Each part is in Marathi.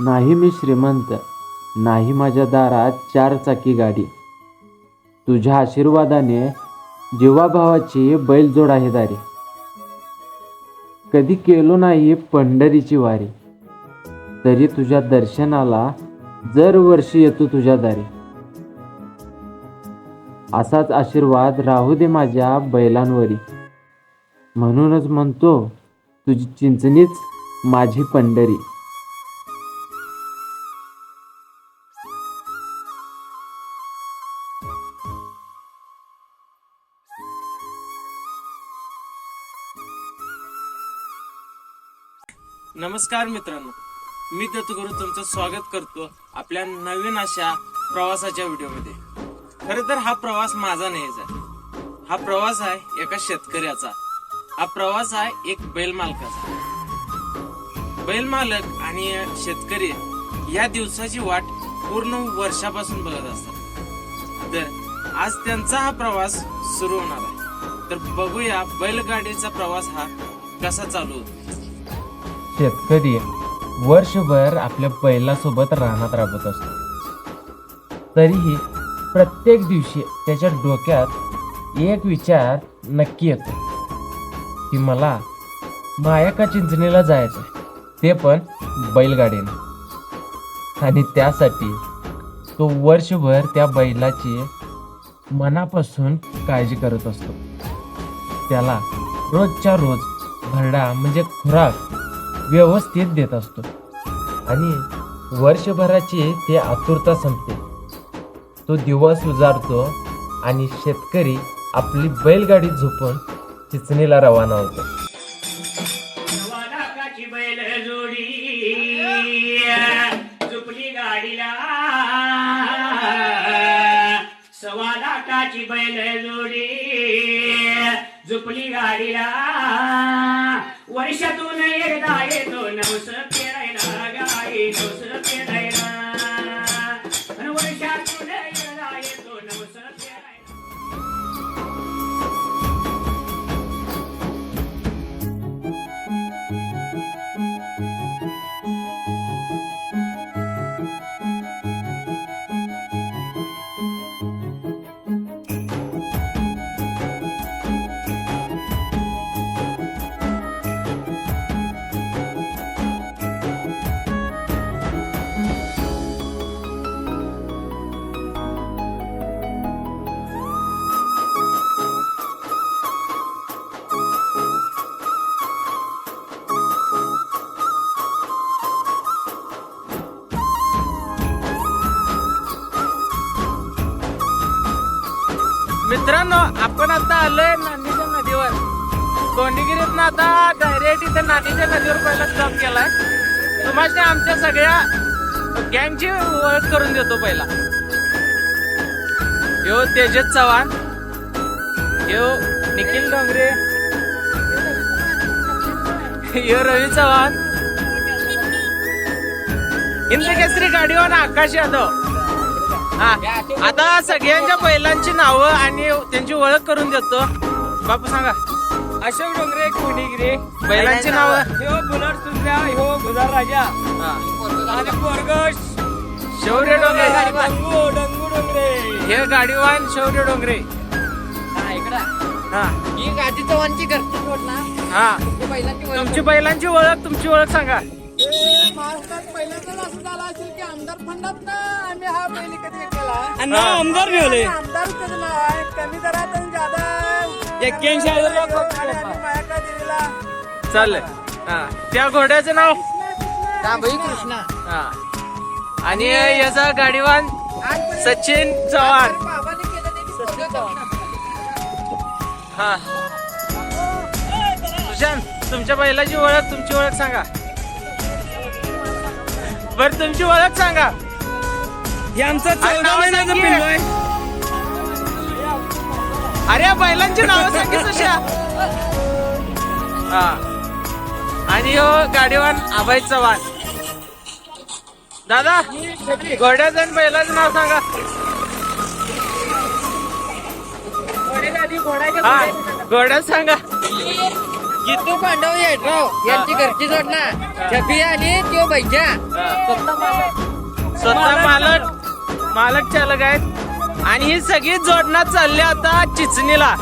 नाही मी श्रीमंत, नाही माझ्या दारात 4 चाकी गाडी. तुझ्या आशीर्वादाने जीवाभावाची बैलजोड आहे दारी. कधी केलो नाही पंढरीची वारी, तरी तुझ्या दर्शनाला दरवर्षी येतो तुझ्या दारी. असाच आशीर्वाद राहू दे माझ्या बैलांवरी. म्हणूनच म्हणतो तुझी चिंचणीच माझी पंढरी. नमस्कार मित्रांनो, मी दत्तगुरु तुमचं स्वागत करतो आपल्या नवीन अशा प्रवासाच्या व्हिडिओमध्ये. खरं तर हा प्रवास माझा नाहीच आहे. हा प्रवास आहे एका शेतकऱ्याचा. हा प्रवास आहे एक बैल मालकाचा. बैल मालक आणि शेतकरी या दिवसाची वाट पूर्ण वर्षापासून बघत असतात. तर आज त्यांचा हा प्रवास सुरू होणार आहे. तर बघूया बैलगाडीचा प्रवास हा कसा चालू होतो. शेतकरी वर्षभर आपल्या बैलासोबत रानात राबत असतो. तरीही प्रत्येक दिवशी त्याच्या डोक्यात एक विचार नक्की येतो की मला मायाका चिंचणीला जायचं, ते पण बैलगाडीने. आणि त्यासाठी तो वर्षभर त्या बैलाची मनापासून काळजी करत असतो. त्याला रोजच्या रोज भरडा म्हणजे खुराक व्यवस्थित देत असतो आणि वर्षभराची ते आतुरता संपते. तो दिवस उजाडतो आणि शेतकरी आपली बैलगाडी झोपून चिचणीला रवाना होतो. बैल जोडी झुपली गाडीला, सव्वा लाखाची बैल जोडी झुपली गाडीला. वर्षातून एकदा येतो नवस फेरायला गाई, नवस फेरायला. वर्षातून एकदा येतो नवस फेरायला. मित्रांनो, आपण आता आलोय नानीच्या नदीवर. कोंडगिरीत आता डायरेक्ट इथं नानीच्या नदीवर पहिला स्टॉप केलाय. तुम्हाला आमच्या सगळ्या गँगची ओळख करून देतो. पहिला यो तेजस चव्हाण, यो निखिल डोंगरे, यो रवी चव्हाण, हिंदकेसरी गाडीवान आकाश यादव. हा, आता सगळ्यांच्या बैलांची नावं आणि त्यांची ओळख करून देतो. बापू सांगा. अशोक डोंगरे, कोंडगिरी. बैलांची नावं. ह्यो बुलट सुंद्रा, ह्यो गुजर राजा आणि पोरगश शौर्य डोंगरे. डंगू डोंगरे. हे गाडीवान शौर्य डोंगरे. हा, ही गाजी चव्हाणची घरची ना. हा, तुमची बैलांची ओळख सांगा. महाराष्ट्रात पहिल्यांदाच असं झालं असेल की आमदार फंडात ना आम्ही हा बैल कधी केला. आमदार ठेवले. आमदार कधी नाव आहे कमी दरात आणि ज्यादा 81,000 मायाका दिलेला. चाललंय. हा, त्या घोड्याचं नाव कृष्णा. हा, आणि याचा गाडीवान सचिन चव्हाण. हा, सुशांत, तुमच्या बैलाची तुमची ओळख सांगा. बर, तुमची ओळख सांगा. हे आमचा 14 महिन्याचा पिल्लू आहे. अरे बैलांची नाव सांगी सुशा. हा, आणि हो गाडीवान अभय चव्हाण. दादा, घोड्याचं आणि बैलाचं नाव सांगा. हा, घोडा सांगा. जितू पांडव येडराव यांची घरची जोडणा छबी आणि त्यो बैजा स्वतः मालक चालक आहेत आणि ही सगळी जोडणं चालली आता चिचणीला.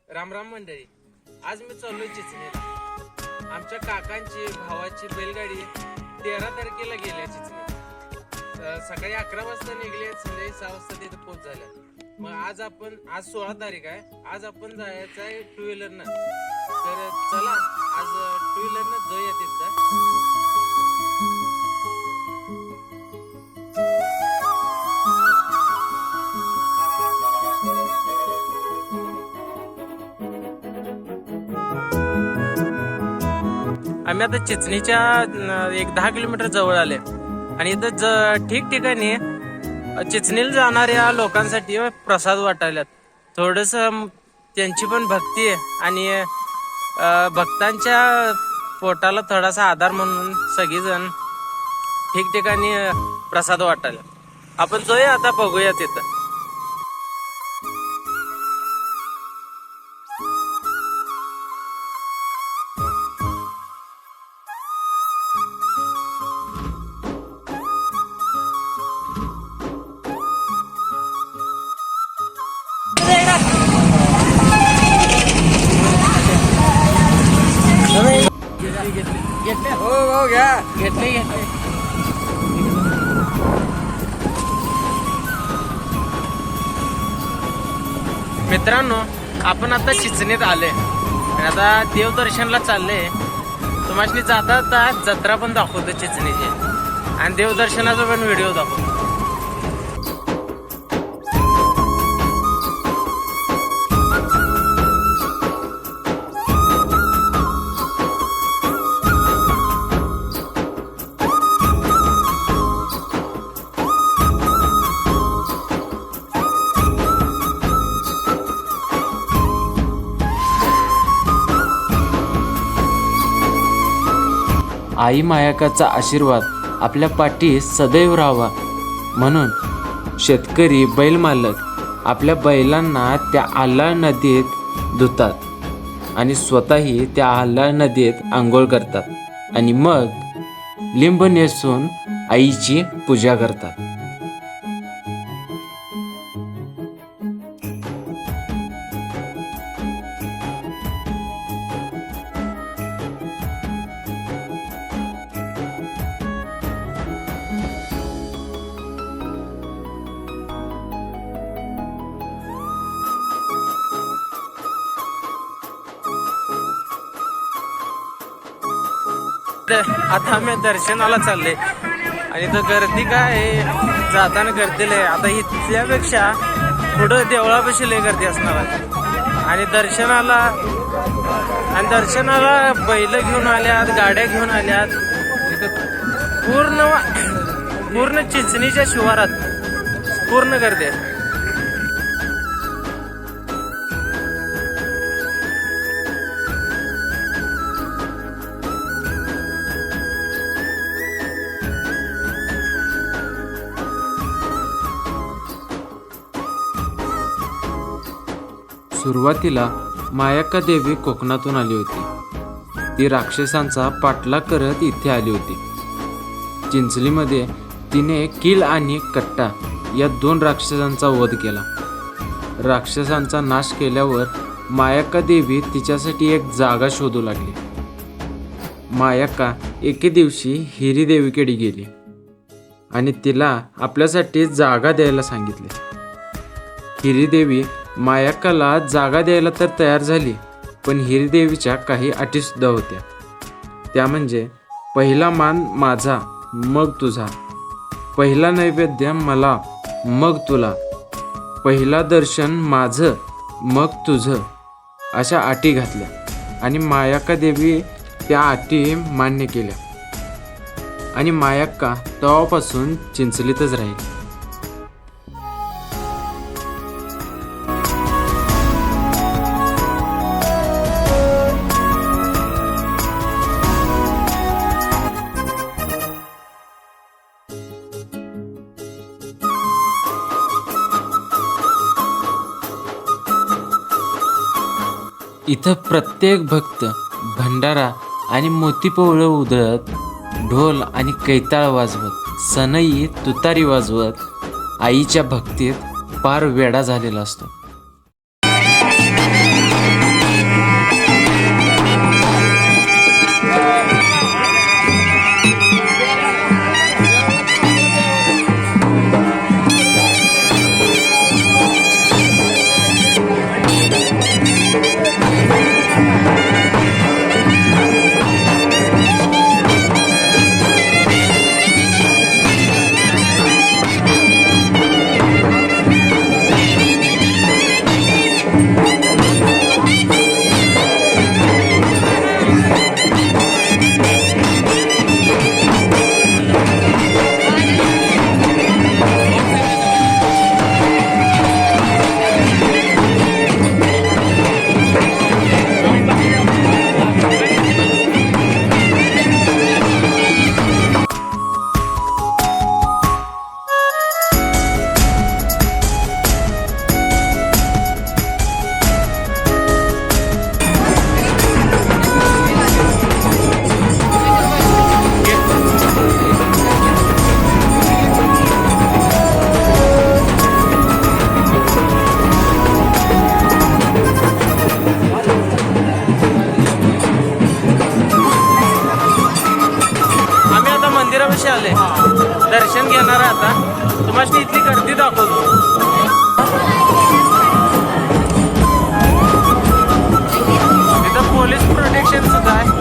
रामराम मंडळी, आज मी चाललोय चिचणीला. आमच्या काकांची भावाची बैलगाडी 13 तारखेला गेल्या चिचणी. सकाळी 11 वाजता निघले, संध्याकाळी 6 वाजता तिथे पोच झाल्या. मग आज 16 तारीख आहे. आज आपण जायचं आहे 2 व्हीलरनं. तर चला आज 2 व्हीलरनं जाऊया तिथं. आम्ही आता चिचणीच्या 10 किलोमीटर जवळ आले आणि इथं ठिकठिकाणी चिचणीला जाणाऱ्या लोकांसाठी प्रसाद वाटायल्यात. थोडस त्यांची पण भक्ती आहे आणि भक्तांच्या पोटाला थोडासा आधार म्हणून सगळीजण ठिकठिकाणी प्रसाद वाटायला. आपण जाऊया आता, बघूया तिथं. हो घ्या घेतले. मित्रांनो, आपण आता चिचणीत आले आणि आता देवदर्शनला चालले. तुम्हाला जाता जत्रा पण दाखवतो चिचणीची आणि देवदर्शनाचा पण व्हिडिओ दाखवतो. आई मायाकाचा आशीर्वाद आपल्या पाठीस सदैव राहावा म्हणून शेतकरी बैल मालक आपल्या बैलांना त्या आल्हाळ नदीत धुतात आणि स्वतःही त्या आल्हाळ नदीत आंघोळ करतात आणि मग लिंब नेसून आईची पूजा करतात. आता आम्ही दर्शनाला चालले आणि तो गर्दी काय आहे, जाताना गर्दी लय. आता इथल्यापेक्षा पुढं देवळापाशी लय गर्दी असणार आहे. आणि दर्शनाला बैल घेऊन आल्यात, गाड्या घेऊन आल्यात. पूर्ण चिचणीच्या शिवारात पूर्ण गर्दी आहे. सुरुवातीला मायाक्का देवी कोकणातून आली होती. ती राक्षसांचा पाठलाग करत इथे आली होती. चिंचलीमध्ये तिने किल आणि कट्टा या 2 राक्षसांचा वध केला. राक्षसांचा नाश केल्यावर मायाक्का देवी तिच्यासाठी एक जागा शोधू लागली. मायाक्का एके दिवशी हिरी देवीकडे गेली आणि तिला आपल्यासाठी जागा द्यायला सांगितले. हिरीदेवी मायाक्काला जागा द्यायला तर तयार झाली, पण हिरीदेवीच्या काही अटीसुद्धा होत्या. त्या म्हणजे पहिला मान माझा मग तुझा, पहिला नैवेद्य मला मग तुला, पहिला दर्शन माझं मग तुझं, अशा अटी घातल्या आणि मायाक्का देवी त्या अटी मान्य केल्या आणि मायाक्का तेव्हापासून चिंचलीतच राहील. इथं प्रत्येक भक्त भंडारा आणि मोतीपोवळं उधळत, ढोल आणि कैताळ वाजवत, सनई तुतारी वाजवत आईच्या भक्तीत पार वेडा झालेला असतो. मंदिरापाशी आले, दर्शन घेणार आहे. आता तुम्हाला इथली गर्दी दाखवतो. इथं पोलीस प्रोटेक्शन सुद्धा आहे.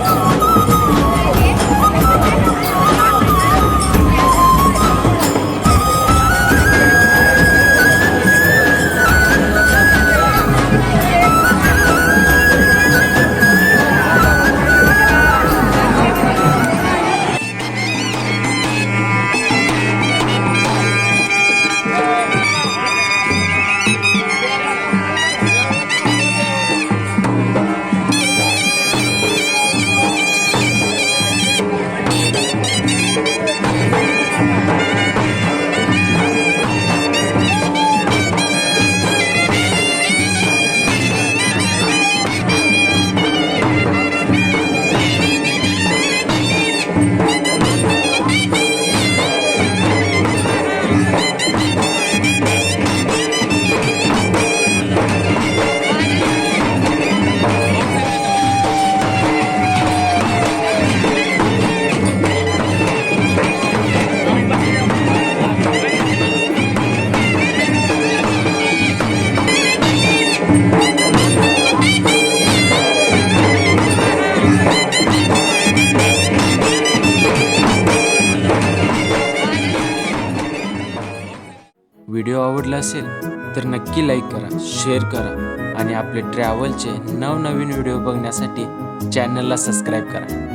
व्हिडिओ आवडला असेल तर नक्की लाईक करा, शेअर करा आणि आपले ट्रॅव्हलचे नवनवीन व्हिडिओ बघण्यासाठी चॅनलला सबस्क्राईब करा.